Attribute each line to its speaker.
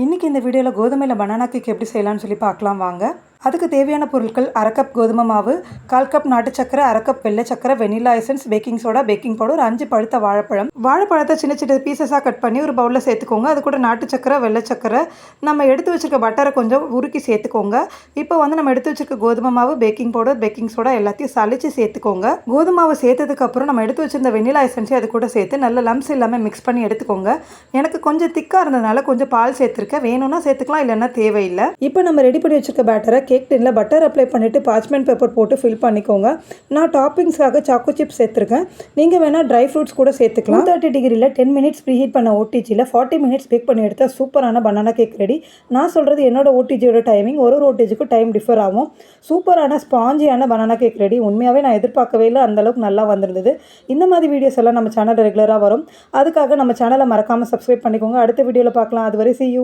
Speaker 1: இன்றைக்கி இந்த வீடியோவில் கோதுமையில் பனானா கேக் எப்படி செய்யலாம்னு சொல்லி பார்க்கலாம் வாங்க. அதுக்கு தேவையான பொருட்கள்: அரை கப் கோதுமை மாவு, 1/4 கப் நாட்டு சக்கரை, அரை கப் வெள்ளை சக்கரை, vanilla essence, baking soda, baking powder, 5 பழுத்த வாழைப்பழம். வாழைப்பழத்தை சின்ன சின்ன பீசஸாக கட் பண்ணி ஒரு பவுலில் சேர்த்துக்கோங்க. அது கூட நாட்டு சக்கரை, வெள்ளை சக்கரை, நம்ம எடுத்து வச்சுருக்க பட்டரை கொஞ்சம் உருக்கி சேர்த்துக்கோங்க. இப்போ நம்ம எடுத்து வச்சுருக்க கோதுமை மாவு, பேக்கிங் பவுடர், பேக்கிங் சோடா எல்லாத்தையும் சளிச்சு சேர்த்துக்கோங்க. கோதுமை மாவு சேர்த்ததுக்கப்புறம் நம்ம எடுத்து வச்சிருந்த வெனிலா எசன்ஸையும் அது கூட சேர்த்து நல்ல லம்ஸ் இல்லாமல் மிக்ஸ் பண்ணி எடுத்துக்கோங்க. எனக்கு கொஞ்சம் திக்காக இருந்ததுனால கொஞ்சம் பால் சேர்த்துருக்கேன். வேணும்னா சேர்த்துக்கலாம், இல்லைன்னா தேவையில்லை. இப்போ நம்ம ரெடி பண்ணி வச்சுருக்க பேட்டரை கேக் டின்ல பட்டர் அப்ளை பண்ணிவிட்டு பார்ச்மெண்ட் பேப்பர் போட்டு ஃபில் பண்ணிக்கோங்க. நான் டாப்பிங்ஸ்க்காக சாக்கோ சிப்ஸ் சேர்த்துருக்கேன். நீங்கள் வேணால் ட்ரை ஃப்ரூட்ஸ் கூட சேர்த்துக்கலாம். 230 டிகிரியில் 10 மினிட்ஸ் ப்ரீஹீட் பண்ண ஓடிஜியில் 40 மினிட்ஸ் பேக் பண்ணி எடுத்தால் சூப்பரான பனானா கேக் ரெடி. நான் சொல்கிறது என்னோட ஓடிஜியோட டைமிங். ஒரு ஓடிஜிக்கும் டைம் டிஃபர் ஆகும். சூப்பரான ஸ்பாஞ்சியான பனானா கேக் ரெடி. உண்மையாகவே நான் எதிர்பார்க்கவே இல்லை, அந்தளவுக்கு நல்லா வந்திருந்தது. இந்த மாதிரி வீடியோஸ் எல்லாம் நம்ம சேனல் ரெகுலராக வரும். அதுக்காக நம்ம சேனலை மறக்காமல் சப்ஸ்கிரைப் பண்ணிக்கோங்க. அடுத்த வீடியோவில் பார்க்கலாம். அதுவரை see you.